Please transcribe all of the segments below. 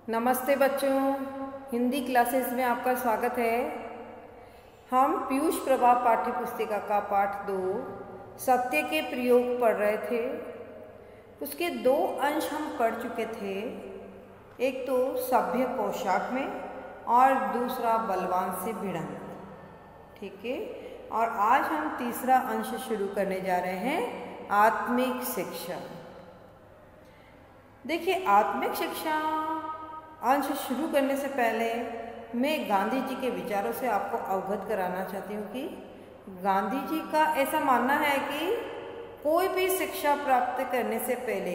नमस्ते बच्चों, हिंदी क्लासेस में आपका स्वागत है। हम पीयूष प्रभा पाठ्य पुस्तिका का पाठ 2 सत्य के प्रयोग पढ़ रहे थे। उसके 2 अंश हम पढ़ चुके थे, एक तो सभ्य पोशाक में और दूसरा बलवान से भिड़ंत। ठीक है, और आज हम तीसरा अंश शुरू करने जा रहे हैं, आत्मिक शिक्षा। देखिए, आत्मिक शिक्षा अंश शुरू करने से पहले मैं गांधी जी के विचारों से आपको अवगत कराना चाहती हूँ कि गांधी जी का ऐसा मानना है कि कोई भी शिक्षा प्राप्त करने से पहले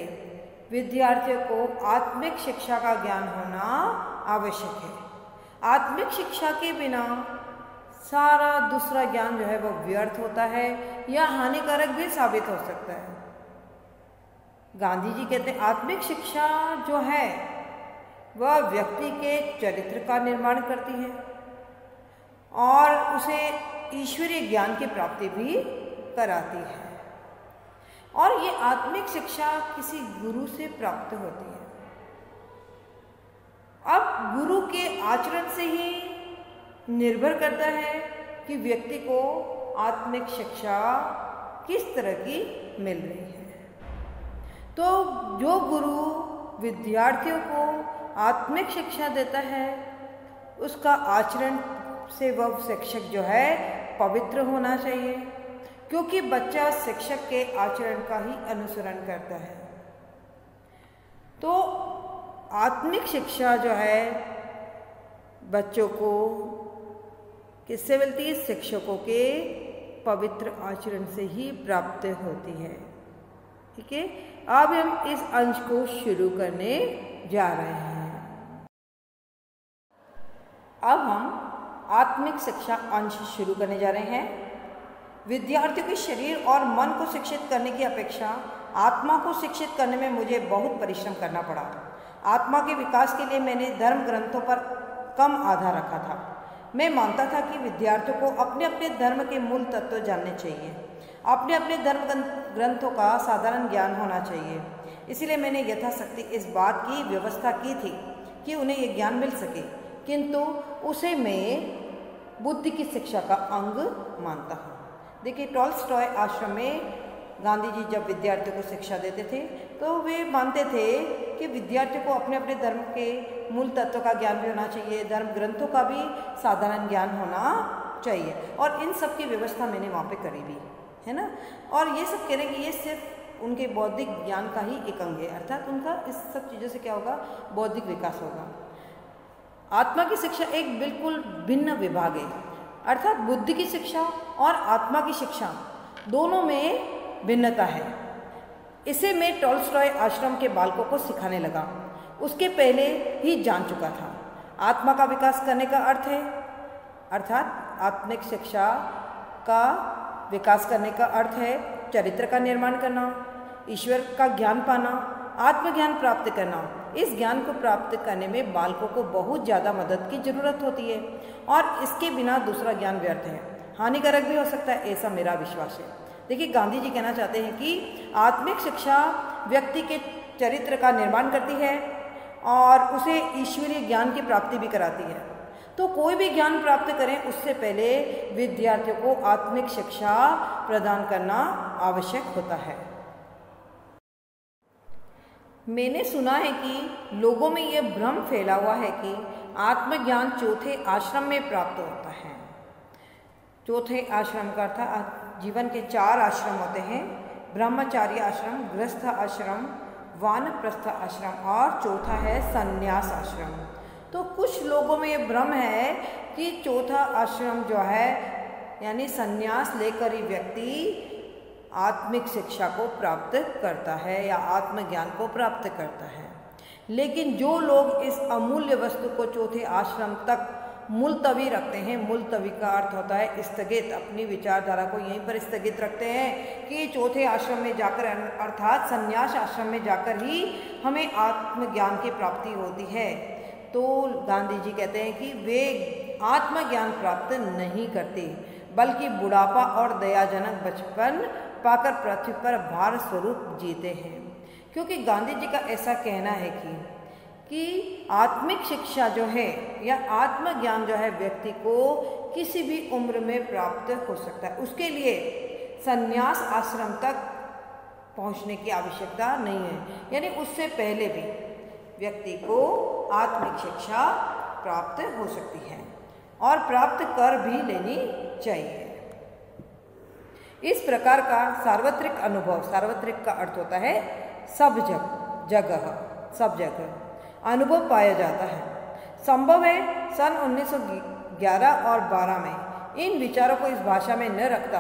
विद्यार्थियों को आत्मिक शिक्षा का ज्ञान होना आवश्यक है। आत्मिक शिक्षा के बिना सारा दूसरा ज्ञान जो है वो व्यर्थ होता है या हानिकारक भी साबित हो सकता है। गांधी जी कहते हैं आत्मिक शिक्षा जो है वह व्यक्ति के चरित्र का निर्माण करती है और उसे ईश्वरीय ज्ञान की प्राप्ति भी कराती है। और ये आत्मिक शिक्षा किसी गुरु से प्राप्त होती है। अब गुरु के आचरण से ही निर्भर करता है कि व्यक्ति को आत्मिक शिक्षा किस तरह की मिल रही है। तो जो गुरु विद्यार्थियों को आत्मिक शिक्षा देता है, उसका आचरण से वह शिक्षक जो है पवित्र होना चाहिए, क्योंकि बच्चा शिक्षक के आचरण का ही अनुसरण करता है। तो आत्मिक शिक्षा जो है बच्चों को किससे मिलती है? शिक्षकों के पवित्र आचरण से ही प्राप्त होती है। ठीक है, अब हम इस अंश को शुरू करने जा रहे हैं। अब हम आत्मिक शिक्षा अंश शुरू करने जा रहे हैं। विद्यार्थियों के शरीर और मन को शिक्षित करने की अपेक्षा आत्मा को शिक्षित करने में मुझे बहुत परिश्रम करना पड़ा। आत्मा के विकास के लिए मैंने धर्म ग्रंथों पर कम आधार रखा था। मैं मानता था कि विद्यार्थियों को अपने अपने धर्म के मूल तत्व जानने चाहिए, अपने अपने धर्म ग्रंथों का साधारण ज्ञान होना चाहिए। इसलिए मैंने यथाशक्ति इस बात की व्यवस्था की थी कि उन्हें ये ज्ञान मिल सके, किंतु उसे मैं बुद्धि की शिक्षा का अंग मानता हूँ। देखिए, टॉल्स्टॉय आश्रम में गांधी जी जब विद्यार्थियों को शिक्षा देते थे तो वे मानते थे कि विद्यार्थियों को अपने अपने धर्म के मूल तत्व का ज्ञान भी होना चाहिए, धर्म ग्रंथों का भी साधारण ज्ञान होना चाहिए। और इन सब की व्यवस्था मैंने वहाँ पे करी भी है ना। और ये सब कह रहे हैं कि ये सिर्फ उनके बौद्धिक ज्ञान का ही एक अंग है, अर्थात उनका इस सब चीज़ों से क्या होगा? बौद्धिक विकास होगा। आत्मा की शिक्षा एक बिल्कुल भिन्न विभाग है, अर्थात बुद्धि की शिक्षा और आत्मा की शिक्षा दोनों में भिन्नता है। इसे मैं टॉल्स्टॉय आश्रम के बालकों को सिखाने लगा, उसके पहले ही जान चुका था। आत्मा का विकास करने का अर्थ है, अर्थात आत्मिक शिक्षा का विकास करने का अर्थ है चरित्र का निर्माण करना, ईश्वर का ज्ञान पाना, आत्मज्ञान प्राप्त करना। इस ज्ञान को प्राप्त करने में बालकों को बहुत ज़्यादा मदद की जरूरत होती है और इसके बिना दूसरा ज्ञान व्यर्थ है, हानिकारक भी हो सकता है, ऐसा मेरा विश्वास है। देखिए, गांधी जी कहना चाहते हैं कि आत्मिक शिक्षा व्यक्ति के चरित्र का निर्माण करती है और उसे ईश्वरीय ज्ञान की प्राप्ति भी कराती है। तो कोई भी ज्ञान प्राप्त करें उससे पहले विद्यार्थियों को आत्मिक शिक्षा प्रदान करना आवश्यक होता है। मैंने सुना है कि लोगों में यह भ्रम फैला हुआ है कि आत्मज्ञान चौथे आश्रम में प्राप्त होता है। चौथे आश्रम का अर्थ जीवन के 4 आश्रम होते हैं, ब्रह्मचार्य आश्रम, गृहस्थ आश्रम, वानप्रस्थ आश्रम और चौथा है संन्यास आश्रम। तो कुछ लोगों में ये भ्रम है कि चौथा आश्रम जो है यानी संन्यास लेकर ही व्यक्ति आत्मिक शिक्षा को प्राप्त करता है या आत्मज्ञान को प्राप्त करता है। लेकिन जो लोग इस अमूल्य वस्तु को चौथे आश्रम तक मुलतवी रखते हैं, मुलतवी का अर्थ होता है स्थगित, अपनी विचारधारा को यहीं पर स्थगित रखते हैं कि चौथे आश्रम में जाकर अर्थात संन्यास आश्रम में जाकर ही हमें आत्मज्ञान की प्राप्ति होती है, तो गांधी जी कहते हैं कि वे आत्मज्ञान प्राप्त नहीं करते, बल्कि बुढ़ापा और दयाजनक बचपन पाकर पृथ्वी पर भार स्वरूप जीते हैं। क्योंकि गांधी जी का ऐसा कहना है कि कि आत्मिक शिक्षा जो है या आत्मज्ञान जो है व्यक्ति को किसी भी उम्र में प्राप्त हो सकता है। उसके लिए संन्यास आश्रम तक पहुंचने की आवश्यकता नहीं है, यानी उससे पहले भी व्यक्ति को आत्मिक शिक्षा प्राप्त हो सकती है और प्राप्त कर भी लेनी चाहिए। इस प्रकार का सार्वत्रिक अनुभव, सार्वत्रिक का अर्थ होता है सब जगह, सब जगह अनुभव पाया जाता है। संभव है सन 1911 और 12 में इन विचारों को इस भाषा में न रखता,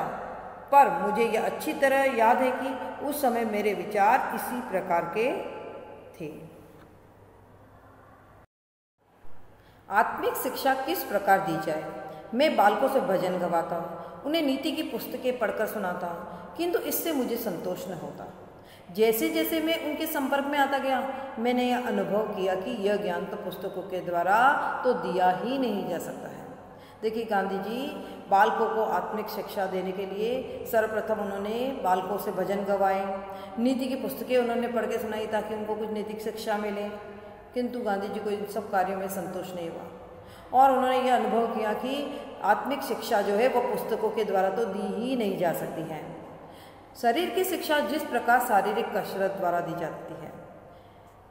पर मुझे यह अच्छी तरह याद है कि उस समय मेरे विचार इसी प्रकार के थे। आत्मिक शिक्षा किस प्रकार दी जाए? मैं बालकों से भजन गवाता, उन्हें नीति की पुस्तकें पढ़कर सुनाता, किंतु इससे मुझे संतोष न होता। जैसे जैसे मैं उनके संपर्क में आता गया, मैंने यह अनुभव किया कि यह ज्ञान तो पुस्तकों के द्वारा तो दिया ही नहीं जा सकता है। देखिए, गांधी जी बालकों को आत्मिक शिक्षा देने के लिए सर्वप्रथम उन्होंने बालकों से भजन गवाए, नीति की पुस्तकें उन्होंने पढ़ के सुनाई ताकि उनको कुछ नैतिक शिक्षा मिले, किंतु गांधी जी को इन सब कार्यों में संतोष नहीं हुआ और उन्होंने यह अनुभव किया कि आत्मिक शिक्षा जो है वो पुस्तकों के द्वारा तो दी ही नहीं जा सकती है। शरीर की शिक्षा जिस प्रकार शारीरिक कसरत द्वारा दी जाती है,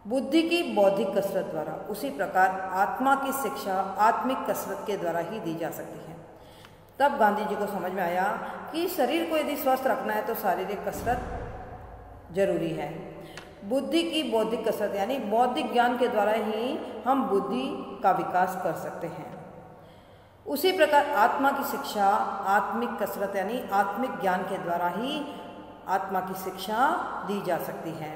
बुद्धि की बौद्धिक कसरत द्वारा, उसी प्रकार आत्मा की शिक्षा आत्मिक कसरत के द्वारा ही दी जा सकती है। तब गांधी जी को समझ में आया कि शरीर को यदि स्वस्थ रखना है तो शारीरिक कसरत जरूरी है। बुद्धि की बौद्धिक कसरत यानी बौद्धिक ज्ञान के द्वारा ही हम बुद्धि का विकास कर सकते हैं। उसी प्रकार आत्मा की शिक्षा आत्मिक कसरत यानी आत्मिक ज्ञान के द्वारा ही आत्मा की शिक्षा दी जा सकती है।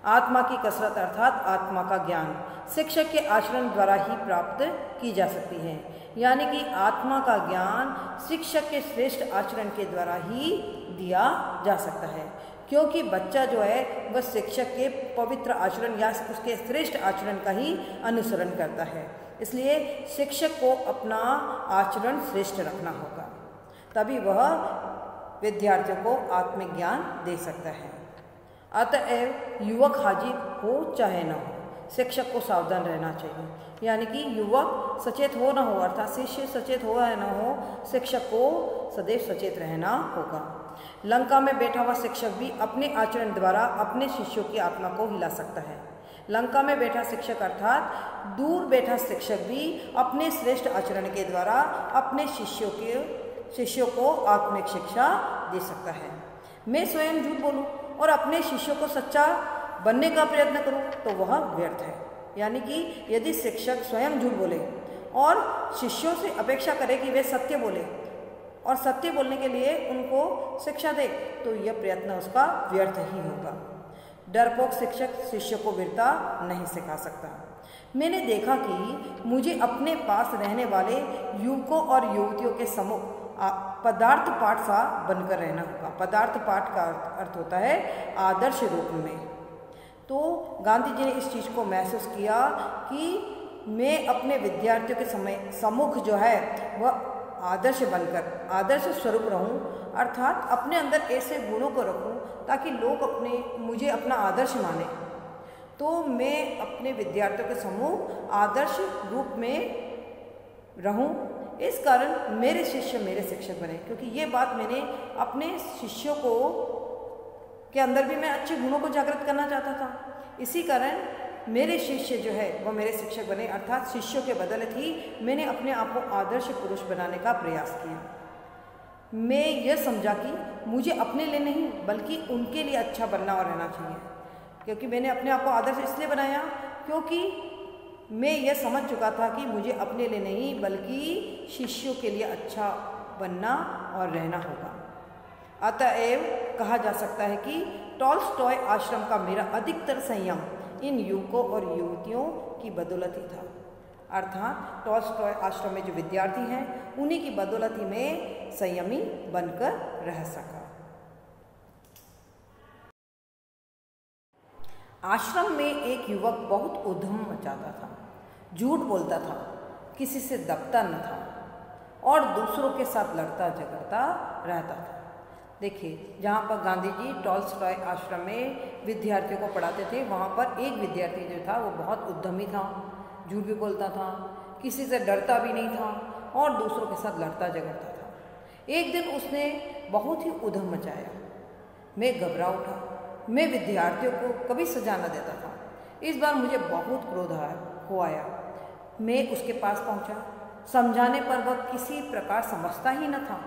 आत्मा की कसरत अर्थात आत्मा का ज्ञान शिक्षक के आचरण द्वारा ही प्राप्त की जा सकती है, यानी कि आत्मा का ज्ञान शिक्षक के श्रेष्ठ आचरण के द्वारा ही दिया जा सकता है, क्योंकि बच्चा जो है वह शिक्षक के पवित्र आचरण या उसके श्रेष्ठ आचरण का ही अनुसरण करता है। इसलिए शिक्षक को अपना आचरण श्रेष्ठ रखना होगा, तभी वह विद्यार्थियों को आत्मिक ज्ञान दे सकता है। अतएव युवक हाजिर हो चाहे न हो, शिक्षक को सावधान रहना चाहिए, यानी कि युवक सचेत हो न हो अर्थात शिष्य सचेत हो या न हो, शिक्षक को सदैव सचेत रहना होगा। लंका में बैठा हुआ शिक्षक भी अपने आचरण द्वारा अपने शिष्यों की आत्मा को हिला सकता है। लंका में बैठा शिक्षक अर्थात दूर बैठा शिक्षक भी अपने श्रेष्ठ आचरण के द्वारा अपने शिष्यों को आत्मिक शिक्षा दे सकता है। मैं स्वयं झूठ बोलूं और अपने शिष्यों को सच्चा बनने का प्रयत्न करूं तो वह व्यर्थ है, यानी कि यदि शिक्षक स्वयं झूठ बोले और शिष्यों से अपेक्षा करे कि वे सत्य बोले और सत्य बोलने के लिए उनको शिक्षा दे, तो यह प्रयत्न उसका व्यर्थ ही होगा। डरपोक शिक्षक शिष्य को वीरता नहीं सिखा सकता। मैंने देखा कि मुझे अपने पास रहने वाले युवकों और युवतियों के सम्मुख पदार्थ पाठ सा बनकर रहना होगा। पदार्थ पाठ का अर्थ होता है आदर्श रूप में। तो गांधी जी ने इस चीज़ को महसूस किया कि मैं अपने विद्यार्थियों के सम्मुख जो है वह आदर्श बनकर आदर्श स्वरूप रहूं, अर्थात अपने अंदर ऐसे गुणों को रखूं ताकि लोग मुझे अपना आदर्श माने। तो मैं अपने विद्यार्थियों के सम्मुख आदर्श रूप में रहूं, इस कारण मेरे शिष्य मेरे शिक्षक बने, क्योंकि ये बात मैंने अपने शिष्यों को के अंदर भी मैं अच्छे गुणों को जागृत करना चाहता था। इसी कारण मेरे शिष्य जो है वह मेरे शिक्षक बने, अर्थात शिष्यों के बदौलत ही मैंने अपने आप को आदर्श पुरुष बनाने का प्रयास किया। मैं यह समझा कि मुझे अपने लिए नहीं बल्कि उनके लिए अच्छा बनना और रहना चाहिए, क्योंकि मैंने अपने आप को आदर्श इसलिए बनाया क्योंकि मैं यह समझ चुका था कि मुझे अपने लिए नहीं बल्कि शिष्यों के लिए अच्छा बनना और रहना होगा। अतएव कहा जा सकता है कि टॉल्स्टॉय आश्रम का मेरा अधिकतर संयम इन युवकों और युवतियों की बदौलत ही था, अर्थात टॉल्स्टॉय आश्रम में जो विद्यार्थी हैं उन्हीं की बदौलत ही मैं संयमी बनकर रह सका। आश्रम में एक युवक बहुत उद्यम मचाता था, झूठ बोलता था, किसी से दबता न था और दूसरों के साथ लड़ता झगड़ता रहता था। देखिए, जहाँ पर गांधी जी टॉल्स्टॉय आश्रम में विद्यार्थियों को पढ़ाते थे, वहाँ पर एक विद्यार्थी जो था वो बहुत उद्यमी था, झूठ भी बोलता था, किसी से डरता भी नहीं था और दूसरों के साथ लड़ता झगड़ता था। एक दिन उसने बहुत ही उधम मचाया। मैं घबरा उठा। मैं विद्यार्थियों को कभी सजा न देता था। इस बार मुझे बहुत क्रोध आया। मैं उसके पास पहुंचा। समझाने पर वह किसी प्रकार समझता ही न था।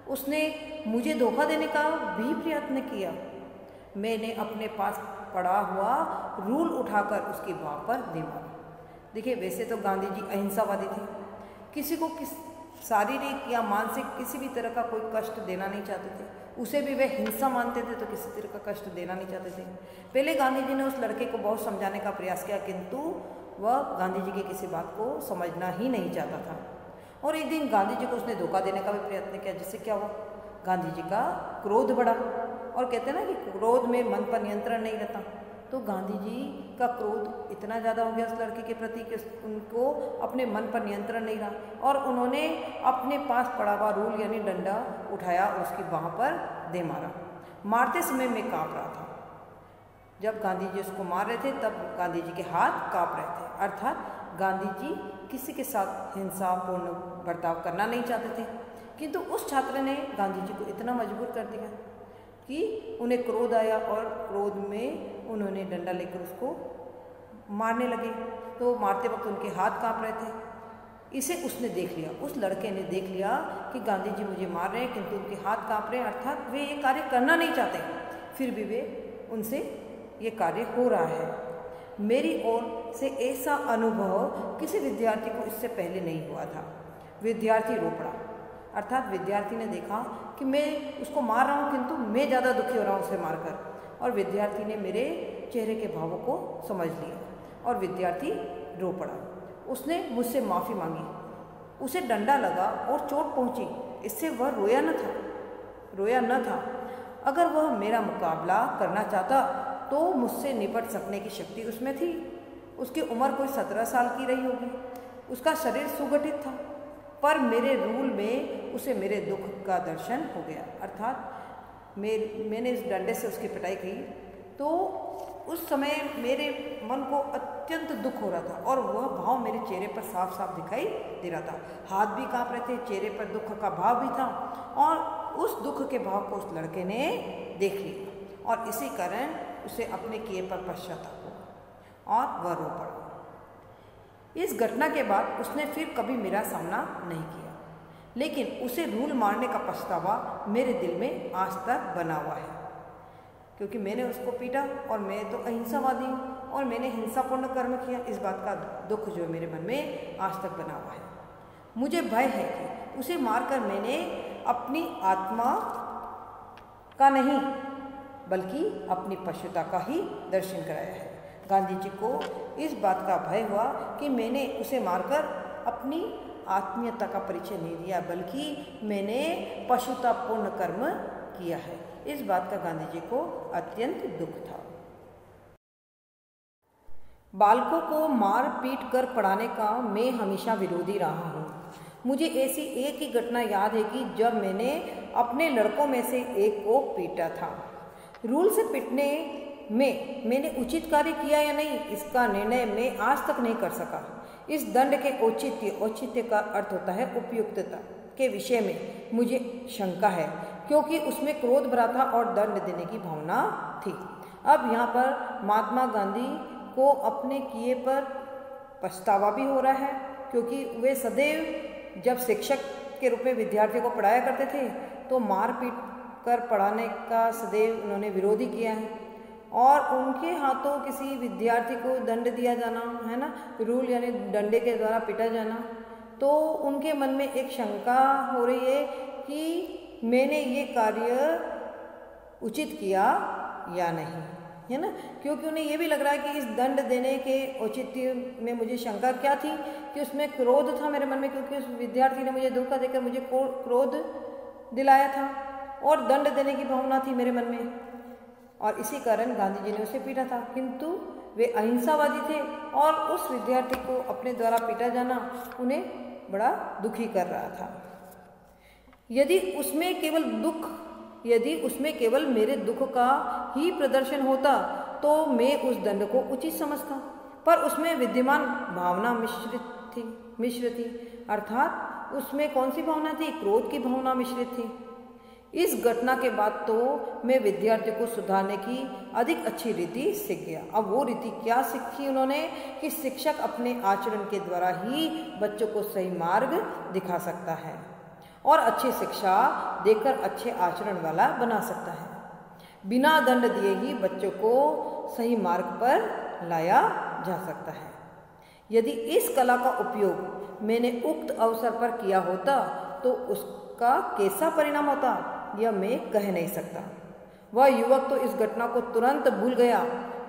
उसने मुझे धोखा देने का भी प्रयत्न किया। मैंने अपने पास पड़ा हुआ रूल उठाकर उसकी बाह पर दे मारा। देखिए, वैसे तो गांधी जी अहिंसावादी थे, किसी को शारीरिक या मानसिक किसी भी तरह का कोई कष्ट देना नहीं चाहते थे। उसे भी वे हिंसा मानते थे, तो किसी तरह का कष्ट देना नहीं चाहते थे। पहले गांधी जी ने उस लड़के को बहुत समझाने का प्रयास किया, किंतु वह गांधी जी की किसी बात को समझना ही नहीं चाहता था। और एक दिन गांधी जी को उसने धोखा देने का भी प्रयत्न किया, जिससे क्या हुआ, गांधी जी का क्रोध बढ़ा। और कहते हैं ना कि क्रोध में मन पर नियंत्रण नहीं रहता। तो गांधी जी का क्रोध इतना ज़्यादा हो गया उस लड़के के प्रति कि उनको अपने मन पर नियंत्रण नहीं रहा और उन्होंने अपने पास पड़ा हुआ रूल यानी डंडा उठाया और उसकी बाह पर दे मारा। मारते समय मैं काँप रहा था। जब गांधी जी उसको मार रहे थे तब गांधी जी के हाथ काँप रहे थे। अर्थात गांधी जी किसी के साथ हिंसापूर्ण बर्ताव करना नहीं चाहते थे, किंतु उस छात्र ने गांधी जी को इतना मजबूर कर दिया कि उन्हें क्रोध आया और क्रोध में उन्होंने डंडा लेकर उसको मारने लगे। तो मारते वक्त उनके हाथ काँप रहे थे। इसे उसने देख लिया, उस लड़के ने देख लिया कि गांधी जी मुझे मार रहे हैं, किंतु उनके हाथ काँप रहे हैं, अर्थात वे ये कार्य करना नहीं चाहते, फिर भी वे उनसे ये कार्य हो रहा है। मेरी ओर से ऐसा अनुभव किसी विद्यार्थी को इससे पहले नहीं हुआ था। विद्यार्थी रो पड़ा, अर्थात विद्यार्थी ने देखा कि मैं उसको मार रहा हूँ, किंतु मैं ज़्यादा दुखी हो रहा हूँ उसे मारकर। और विद्यार्थी ने मेरे चेहरे के भावों को समझ लिया और विद्यार्थी रो पड़ा। उसने मुझसे माफ़ी मांगी। उसे डंडा लगा और चोट पहुँची, इससे वह रोया न था। अगर वह मेरा मुकाबला करना चाहता तो मुझसे निपट सकने की शक्ति उसमें थी। उसकी उम्र कोई 17 साल की रही होगी। उसका शरीर सुगठित था, पर मेरे रूल में उसे मेरे दुख का दर्शन हो गया। अर्थात मैंने इस डंडे से उसकी पिटाई की तो उस समय मेरे मन को अत्यंत दुख हो रहा था और वह भाव मेरे चेहरे पर साफ साफ दिखाई दे रहा था। हाथ भी काँप रहे थे, चेहरे पर दुख का भाव भी था और उस दुख के भाव को उस लड़के ने देख लिया और इसी कारण उसे अपने किए पर पश्चाताप हुआ और वह रो पड़ा। इस घटना के बाद उसने फिर कभी मेरा सामना नहीं किया, लेकिन उसे रूल मारने का पछतावा मेरे दिल में आज तक बना हुआ है, क्योंकि मैंने उसको पीटा और मैं तो अहिंसावादी हूँ और मैंने हिंसापूर्ण कर्म किया। इस बात का दुख जो मेरे मन में आज तक बना हुआ है। मुझे भय है कि उसे मारकर मैंने अपनी आत्मा का नहीं बल्कि अपनी पशुता का ही दर्शन कराया है। गांधी जी को इस बात का भय हुआ कि मैंने उसे मारकर अपनी आत्मीयता का परिचय नहीं दिया, बल्कि मैंने पशुतापूर्ण कर्म किया है। इस बात का गांधी जी को अत्यंत दुख था। बालकों को मार पीट कर पढ़ाने का मैं हमेशा विरोधी रहा हूँ। मुझे ऐसी एक ही घटना याद है कि जब मैंने अपने लड़कों में से एक को पीटा था। रूल से पीटने में मैंने उचित कार्य किया या नहीं, इसका निर्णय मैं आज तक नहीं कर सका। इस दंड के औचित्य का अर्थ होता है उपयुक्तता के विषय में मुझे शंका है, क्योंकि उसमें क्रोध भरा था और दंड देने की भावना थी। अब यहाँ पर महात्मा गांधी को अपने किए पर पछतावा भी हो रहा है, क्योंकि वे सदैव जब शिक्षक के रूप में विद्यार्थियों को पढ़ाया करते थे तो मार पीट कर पढ़ाने का सदैव उन्होंने विरोध ही किया है। और उनके हाथों किसी विद्यार्थी को दंड दिया जाना है ना, रूल यानी डंडे के द्वारा पीटा जाना, तो उनके मन में एक शंका हो रही है कि मैंने ये कार्य उचित किया या नहीं, है ना। क्योंकि उन्हें ये भी लग रहा है कि इस दंड देने के औचित्य में मुझे शंका क्या थी कि उसमें क्रोध था मेरे मन में, क्योंकि उस विद्यार्थी ने मुझे धोखा देकर मुझे क्रोध दिलाया था और दंड देने की भावना थी मेरे मन में, और इसी कारण गांधी जी ने उसे पीटा था। किंतु वे अहिंसावादी थे और उस विद्यार्थी को अपने द्वारा पीटा जाना उन्हें बड़ा दुखी कर रहा था। यदि उसमें केवल दुख यदि उसमें केवल मेरे दुख का ही प्रदर्शन होता तो मैं उस दंड को उचित समझता, पर उसमें विद्यमान भावना मिश्र थी, अर्थात उसमें कौन सी भावना थी? क्रोध की भावना मिश्रित थी। इस घटना के बाद तो मैं विद्यार्थी को सुधारने की अधिक अच्छी रीति सीख गया। अब वो रीति क्या सीखी उन्होंने कि शिक्षक अपने आचरण के द्वारा ही बच्चों को सही मार्ग दिखा सकता है और अच्छी शिक्षा देकर अच्छे आचरण वाला बना सकता है। बिना दंड दिए ही बच्चों को सही मार्ग पर लाया जा सकता है। यदि इस कला का उपयोग मैंने उक्त अवसर पर किया होता तो उसका कैसा परिणाम होता यह मैं कह नहीं सकता। वह युवक तो इस घटना को तुरंत भूल गया।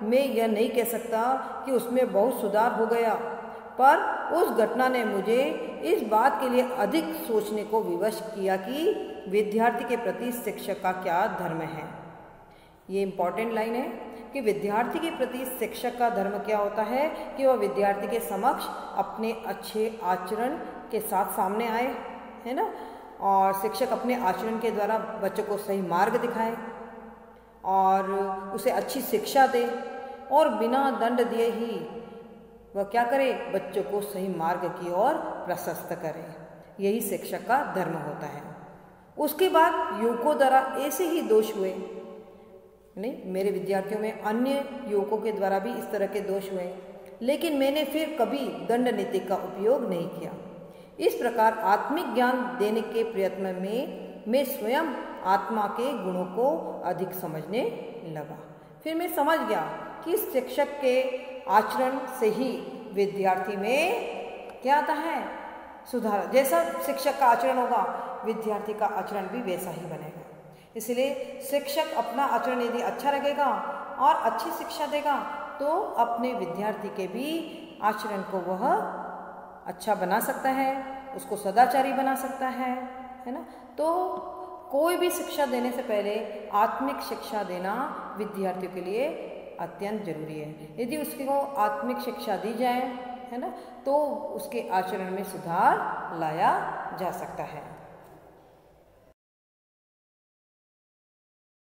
मैं यह नहीं कह सकता कि उसमें बहुत सुधार हो गया, पर उस घटना ने मुझे इस बात के लिए अधिक सोचने को विवश किया कि विद्यार्थी के प्रति शिक्षक का क्या धर्म है। ये इम्पॉर्टेंट लाइन है कि विद्यार्थी के प्रति शिक्षक का धर्म क्या होता है कि वह विद्यार्थी के समक्ष अपने अच्छे आचरण के साथ सामने आए, है ना, और शिक्षक अपने आचरण के द्वारा बच्चों को सही मार्ग दिखाए और उसे अच्छी शिक्षा दे और बिना दंड दिए ही वह क्या करे? बच्चों को सही मार्ग की ओर प्रशस्त करे। यही शिक्षक का धर्म होता है। उसके बाद युवकों द्वारा ऐसे ही दोष हुए, नहीं, मेरे विद्यार्थियों में अन्य युवकों के द्वारा भी इस तरह के दोष हुए, लेकिन मैंने फिर कभी दंड नीति का उपयोग नहीं किया। इस प्रकार आत्मिक ज्ञान देने के प्रयत्न में मैं स्वयं आत्मा के गुणों को अधिक समझने लगा। फिर मैं समझ गया कि शिक्षक के आचरण से ही विद्यार्थी में क्या आता है? सुधार। जैसा शिक्षक का आचरण होगा विद्यार्थी का आचरण भी वैसा ही बनेगा। इसलिए शिक्षक अपना आचरण यदि अच्छा रखेगा और अच्छी शिक्षा देगा तो अपने विद्यार्थी के भी आचरण को वह अच्छा बना सकता है, उसको सदाचारी बना सकता है ना। तो कोई भी शिक्षा देने से पहले आत्मिक शिक्षा देना विद्यार्थियों के लिए अत्यंत जरूरी है। यदि उसको आत्मिक शिक्षा दी जाए, है ना, तो उसके आचरण में सुधार लाया जा सकता है।